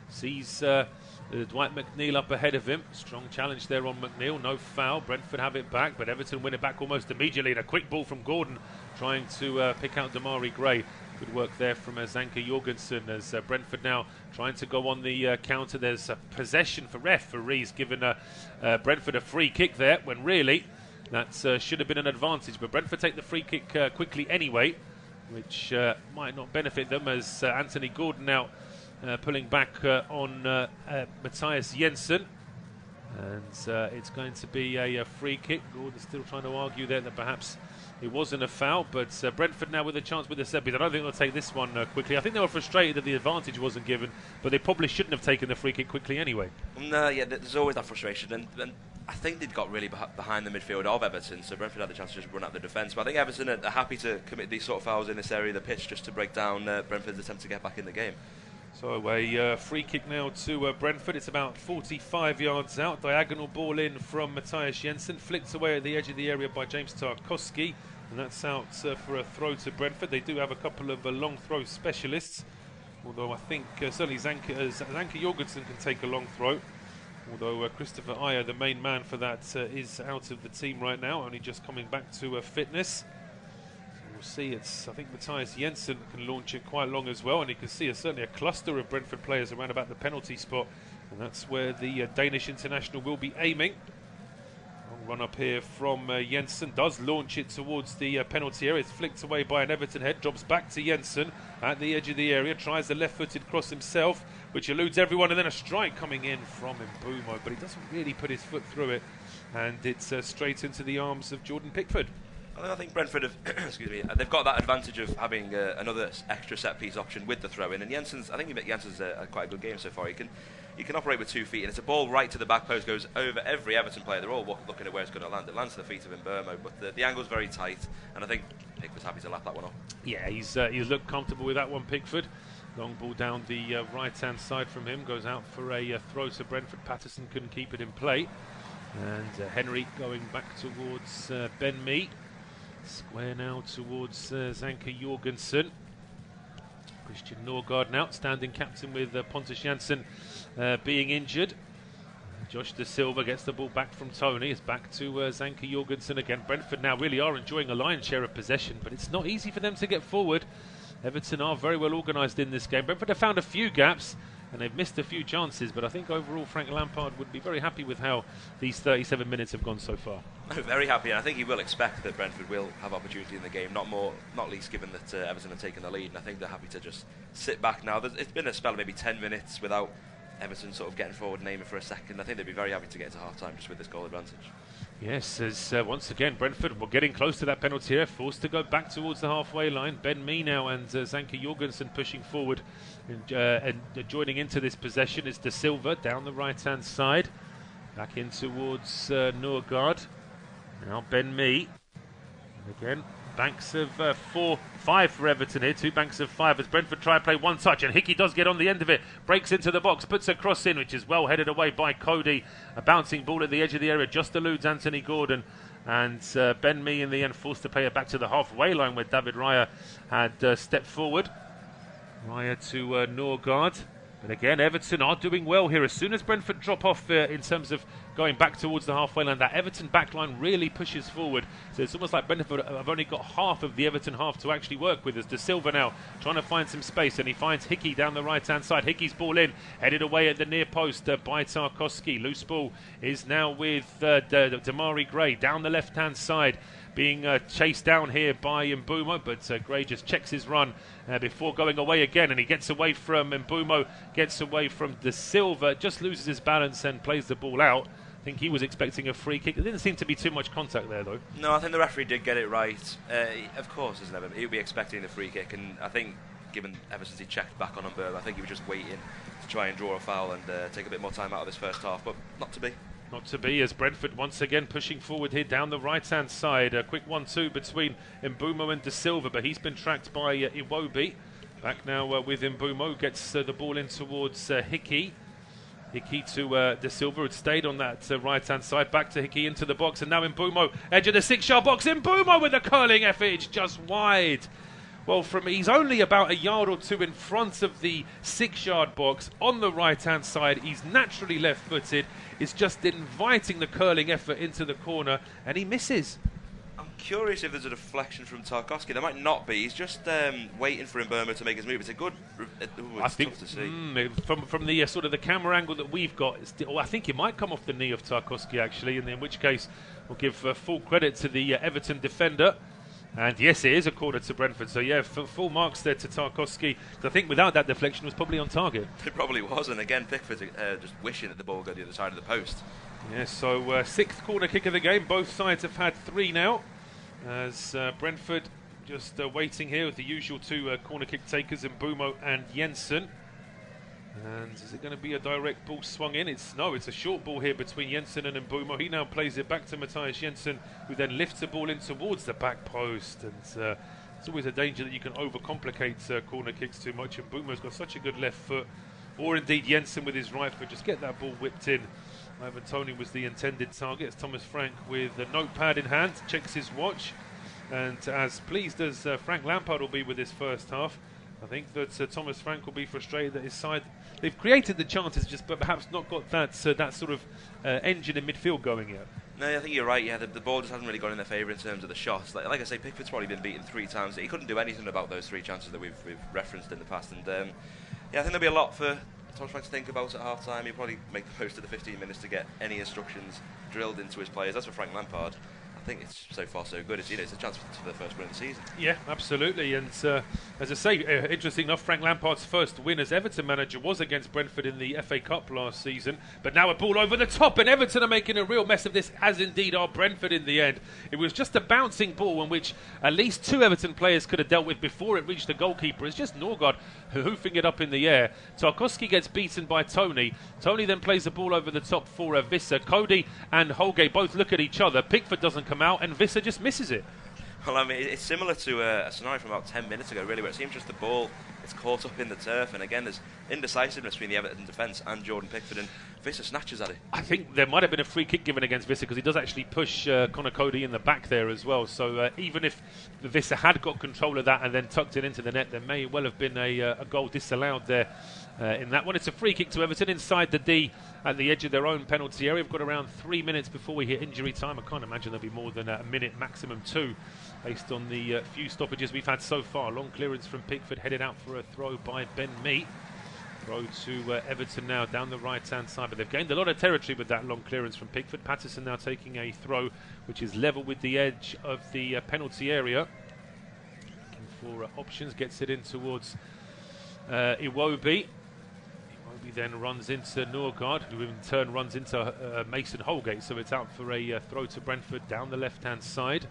sees Dwight McNeil up ahead of him. Strong challenge there on McNeil. No foul. Brentford have it back, but Everton win it back almost immediately. And a quick ball from Gordon trying to pick out Damari Gray. Good work there from Zanka Jorgensen as Brentford now trying to go on the counter. There's a possession for referees giving Brentford a free kick there when really that should have been an advantage. But Brentford take the free kick quickly anyway, which might not benefit them as Antony Gordon now pulling back on Mathias Jensen. And it's going to be a free kick. Gordon's still trying to argue there that perhaps it wasn't a foul, but Brentford now with a chance with the set-piece. I don't think they'll take this one quickly. I think they were frustrated that the advantage wasn't given, but they probably shouldn't have taken the free kick quickly anyway. No, yeah, there's always that frustration, and I think they'd got really behind the midfield of Everton, so Brentford had the chance to just run out the defence. But I think Everton are happy to commit these sort of fouls in this area of the pitch just to break down Brentford's attempt to get back in the game. So a free kick now to Brentford. It's about 45 yards out. Diagonal ball in from Mathias Jensen. Flicked away at the edge of the area by James Tarkowski. And that's out for a throw to Brentford. They do have a couple of long throw specialists. Although I think certainly Zanka Jorgensen can take a long throw. Although Christopher Ayer, the main man for that, is out of the team right now. Only just coming back to fitness. We'll see. I think Mathias Jensen can launch it quite long as well, and you can see certainly a cluster of Brentford players around about the penalty spot, and that's where the Danish international will be aiming. Long run up here from Jensen, does launch it towards the penalty area. It's flicked away by an Everton head, drops back to Jensen at the edge of the area, tries the left-footed cross himself, which eludes everyone, and then a strike coming in from Mbeumo, but he doesn't really put his foot through it, and it's straight into the arms of Jordan Pickford. I think Brentford have, excuse me, they've got that advantage of having another extra set-piece option with the throw-in. And Jensen's quite a good game so far. He can operate with 2 feet, and it's a ball right to the back post, goes over every Everton player. They're all looking at where it's going to land. It lands to the feet of Mbeumo, but the angle's very tight, and I think Pickford's happy to lap that one off. Yeah, he's looked comfortable with that one, Pickford. Long ball down the right-hand side from him, goes out for a throw to Brentford. Patterson couldn't keep it in play, and Henry going back towards Ben Mee. Square now towards Zanka Jorgensen. Christian Norgard, an outstanding captain with Pontus Jansson being injured. Josh De Silva gets the ball back from Toney. It's back to Zanka Jorgensen again. Brentford now really are enjoying a lion's share of possession, but it's not easy for them to get forward. Everton are very well organised in this game. Brentford have found a few gaps and they've missed a few chances, but I think overall Frank Lampard would be very happy with how these 37 minutes have gone so far. Very happy, and I think he will expect that Brentford will have opportunity in the game, not least given that Everton have taken the lead, and I think they're happy to just sit back now. It's been a spell of maybe 10 minutes without Everton sort of getting forward and aiming for a second. I think they'd be very happy to get into half-time just with this goal advantage. Yes, as once again Brentford were getting close to that penalty area, forced to go back towards the halfway line. Ben Mee now and Zanka Jorgensen pushing forward and joining into this possession is De Silva down the right-hand side. Back in towards Norgard. Now Ben Mee. And again, banks of 4-5 for Everton here. 2 banks of 5 as Brentford try to play one touch, and Hickey does get on the end of it. Breaks into the box, puts a cross in, which is well headed away by Coady. A bouncing ball at the edge of the area just eludes Antony Gordon. And Ben Mee in the end forced to play it back to the halfway line where David Raya had stepped forward. Raya to Norgard. But again, Everton are doing well here. As soon as Brentford drop off in terms of going back towards the halfway line, that Everton backline really pushes forward. So it's almost like Brentford have only got half of the Everton half to actually work with. As De Silva now trying to find some space, and he finds Hickey down the right-hand side. Hickey's ball in, headed away at the near post by Tarkowski. Loose ball is now with Damari Gray down the left-hand side. Being chased down here by Mbeumo, but Gray just checks his run before going away again, and he gets away from Mbeumo, gets away from De Silva, just loses his balance and plays the ball out. think he was expecting a free kick. There didn't seem to be too much contact there, though. No, I think the referee did get it right. Of course, as Everton, he would be expecting the free kick, and I think, given ever since he checked back on Umberba, I think he was just waiting to try and draw a foul and take a bit more time out of this first half, but not to be. Not to be, as Brentford once again pushing forward here down the right-hand side. A quick 1-2 between Mbeumo and De Silva, but he's been tracked by Iwobi. Back now with Mbeumo, gets the ball in towards Hickey. Hickey to De Silva, had stayed on that right-hand side. Back to Hickey into the box, and now Mbeumo, edge of the 6-yard box. Mbeumo with a curling effort, it's just wide. Well, he's only about a yard or two in front of the 6-yard box on the right-hand side. He's naturally left-footed. It's just inviting the curling effort into the corner, and he misses. I'm curious if there's a deflection from Tarkowski. There might not be. He's just waiting for Mbeumo to make his move. It's a good. I think tough to see. From the sort of the camera angle that we've got, I think it might come off the knee of Tarkowski actually, and in which case we'll give full credit to the Everton defender. And yes, it is a corner to Brentford. So yeah, full marks there to Tarkowski. I think without that deflection, it was probably on target. It probably was. And again, Pickford just wishing that the ball go the other side of the post. Yeah. So sixth corner kick of the game. Both sides have had 3 now. As Brentford just waiting here with the usual 2 corner kick takers, Mbeumo and Jensen. And is it going to be a direct ball swung in? It's a short ball here between Jensen and Mbeumo. He now plays it back to Mathias Jensen, who then lifts the ball in towards the back post. And it's always a danger that you can overcomplicate corner kicks too much. And Mbeumo's got such a good left foot, or indeed Jensen with his right foot. Just get that ball whipped in. Ivan Toney was the intended target. It's Thomas Frank with a notepad in hand, checks his watch. And as pleased as Frank Lampard will be with his first half, I think that Thomas Frank will be frustrated that his side, they've created the chances, just but perhaps not got that sort of engine in midfield going yet. No, I think you're right. Yeah, the ball just hasn't really gone in their favour in terms of the shots. Like I say, Pickford's probably been beaten 3 times. He couldn't do anything about those 3 chances that we've referenced in the past. And yeah, I think there'll be a lot for Thomas Frank to think about at half time. He'll probably make the most of the 15 minutes to get any instructions drilled into his players. That's for Frank Lampard. I think it's so far so good. It's a chance for the first win of the season. Yeah, absolutely. And as I say, interesting enough, Frank Lampard's first win as Everton manager was against Brentford in the FA Cup last season. But now a ball over the top, and Everton are making a real mess of this, as indeed are Brentford in the end. It was just a bouncing ball in which at least 2 Everton players could have dealt with before it reached the goalkeeper. It's just Norgard hoofing it up in the air. Tarkowski gets beaten by Toney. Toney then plays the ball over the top for Visser. Coady and Holgate both look at each other. Pickford doesn't come out, and Visser just misses it. Well, I mean, it's similar to a scenario from about 10 minutes ago, really, where it seems just the ball is caught up in the turf, and again, there's indecisiveness between the Everton defence and Jordan Pickford, and Visser snatches at it. I think there might have been a free kick given against Visser, because he does actually push Conor Coady in the back there as well. So even if Visser had got control of that and then tucked it into the net, there may well have been a goal disallowed there in that one. It's a free kick to Everton inside the D at the edge of their own penalty area. We've got around 3 minutes before we hit injury time. I can't imagine there'll be more than a minute, maximum 2, based on the few stoppages we've had so far. Long clearance from Pickford, headed out for a throw by Ben Mee. Throw to Everton now down the right-hand side, but they've gained a lot of territory with that long clearance from Pickford. Patterson now taking a throw which is level with the edge of the penalty area. Looking for options, gets it in towards Iwobi. He then runs into Norgard, who in turn runs into Mason Holgate, so it's out for a throw to Brentford down the left-hand side.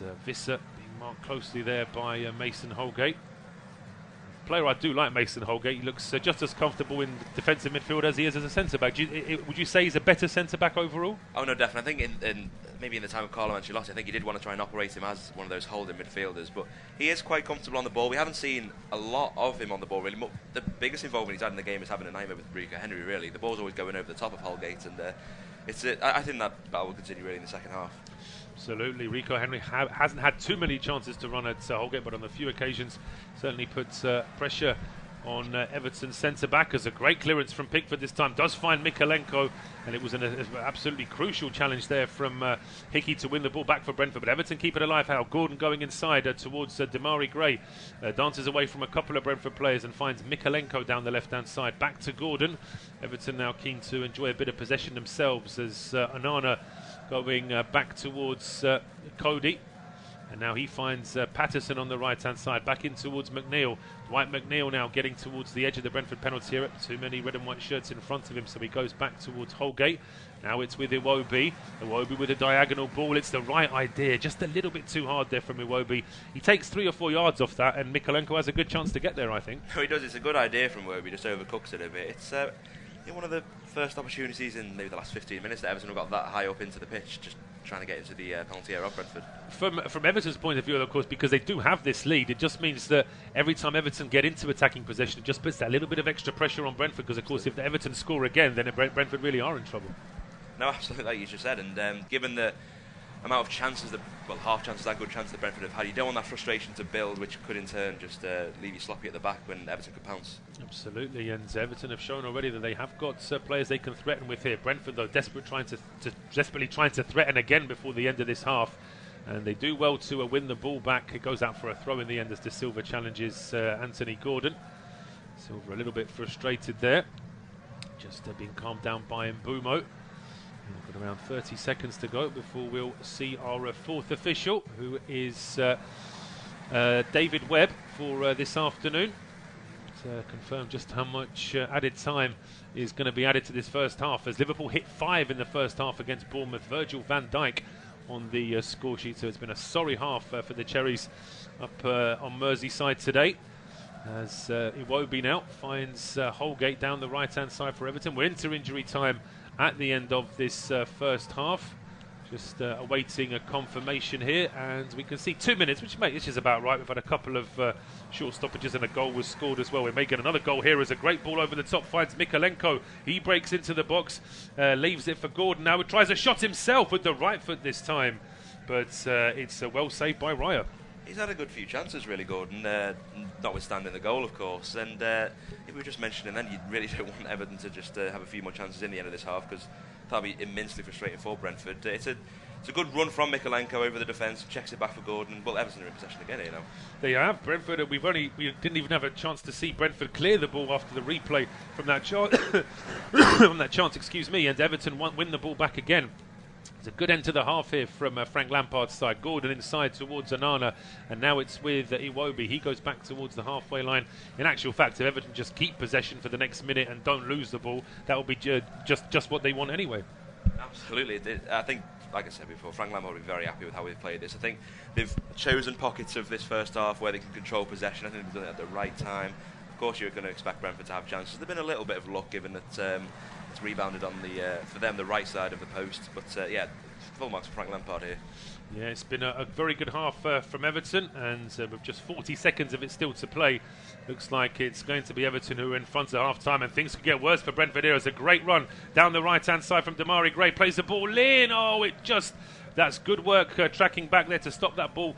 And Visser being marked closely there by Mason Holgate. Player I do like, Mason Holgate. He looks just as comfortable in defensive midfield as he is as a centre-back. Would you say he's a better centre-back overall? Oh, no, definitely. I think in maybe in the time of Carlo Ancelotti, I think he did want to try and operate him as one of those holding midfielders, but he is quite comfortable on the ball. We haven't seen a lot of him on the ball, really. The biggest involvement he's had in the game is having a nightmare with Rico Henry, really. The ball's always going over the top of Holgate, and I think that battle will continue really in the second half. Absolutely. Rico Henry hasn't had too many chances to run at Holgate, but on a few occasions certainly puts pressure on Everton's centre-back. As a great clearance from Pickford this time does find Mikalenko, and it was an absolutely crucial challenge there from Hickey to win the ball back for Brentford, but Everton keep it alive. How Gordon going inside towards Damari Gray, dances away from a couple of Brentford players and finds Mikalenko down the left-hand side. Back to Gordon. Everton now keen to enjoy a bit of possession themselves as Onana going back towards Coady. And now he finds Patterson on the right-hand side, back in towards McNeil. Dwight McNeil now getting towards the edge of the Brentford penalty area. Too many red and white shirts in front of him, so he goes back towards Holgate. Now it's with Iwobi. Iwobi with a diagonal ball. It's the right idea, just a little bit too hard there from Iwobi. He takes 3 or 4 yards off that, and Mykolenko has a good chance to get there, I think. No, he does. It's a good idea from Iwobi, just overcooks it a bit. It's one of the first opportunities in maybe the last 15 minutes that Everton have got that high up into the pitch, just trying to get into the penalty area of Brentford. From Everton's point of view, of course, because they do have this lead, it just means that every time Everton get into attacking possession, it just puts that little bit of extra pressure on Brentford, because, of course, if the Everton score again, then Brentford really are in trouble. No, absolutely, like you just said, and given the amount of chances, half chances and good chances that Brentford have had, you don't want that frustration to build, which could in turn just leave you sloppy at the back when Everton could pounce. Absolutely, and Everton have shown already that they have got players they can threaten with here. Brentford, though, desperately trying to threaten again before the end of this half, and they do well to win the ball back. It goes out for a throw in the end as De Silva challenges Antony Gordon. Silva a little bit frustrated there, just being calmed down by Mbumo. We've got around 30 seconds to go before we'll see our fourth official, who is David Webb for this afternoon. To confirm just how much added time is going to be added to this first half, as Liverpool hit 5 in the first half against Bournemouth. Virgil van Dijk on the score sheet, so it's been a sorry half for the Cherries up on Merseyside today. As Iwobi now finds Holgate down the right-hand side for Everton. We're into injury time at the end of this first half. Just awaiting a confirmation here, and we can see 2 minutes, which is about right. We've had a couple of short stoppages, and a goal was scored as well. We may get another goal here as a great ball over the top finds Mykolenko. He breaks into the box, leaves it for Gordon. Now he tries a shot himself with the right foot this time, but it's well saved by Raya. He's had a good few chances, really, Gordon, notwithstanding the goal, of course. And if we were just mentioning then, you really don't want Everton to just have a few more chances in the end of this half, because that'll be immensely frustrating for Brentford. It's a good run from Mykolenko over the defence, checks it back for Gordon. Well, Everton are in possession again, you know. They have. Brentford, we didn't even have a chance to see Brentford clear the ball after the replay from that chance, excuse me, and Everton win the ball back again. It's a good end to the half here from Frank Lampard's side. Gordon inside towards Onana, and now it's with Iwobi. He goes back towards the halfway line. In actual fact, if Everton just keep possession for the next minute and don't lose the ball, that will be just what they want anyway. Absolutely. I think, like I said before, Frank Lampard will be very happy with how we've played this. I think they've chosen pockets of this first half where they can control possession. I think they've done it at the right time. Of course, you're going to expect Brentford to have chances. There's been a little bit of luck, given that it's rebounded on for them, the right side of the post. But full marks for Frank Lampard here. Yeah, it's been a very good half from Everton, and with just 40 seconds of it still to play, looks like it's going to be Everton who are in front at half-time, and things could get worse for Brentford here. It's a great run down the right-hand side from Damari Gray, plays the ball in. That's good work tracking back there to stop that ball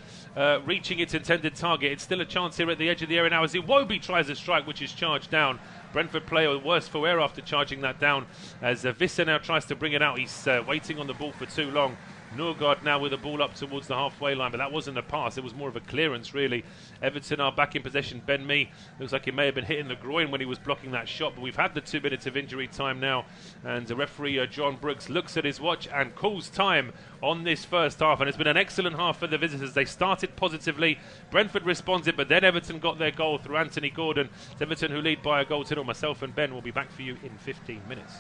reaching its intended target. It's still a chance here at the edge of the area now as Iwobi tries a strike, which is charged down. Brentford play a worse for wear after charging that down, as Visser now tries to bring it out. He's waiting on the ball for too long. Norgard now with the ball up towards the halfway line, but that wasn't a pass, it was more of a clearance really. Everton are back in possession. Ben Mee looks like he may have been hit in the groin when he was blocking that shot, but we've had the 2 minutes of injury time now, and the referee John Brooks looks at his watch and calls time on this first half, and it's been an excellent half for the visitors. They started positively, Brentford responded, but then Everton got their goal through Antony Gordon. It's Everton who lead by a goal to nil. Myself and Ben will be back for you in 15 minutes.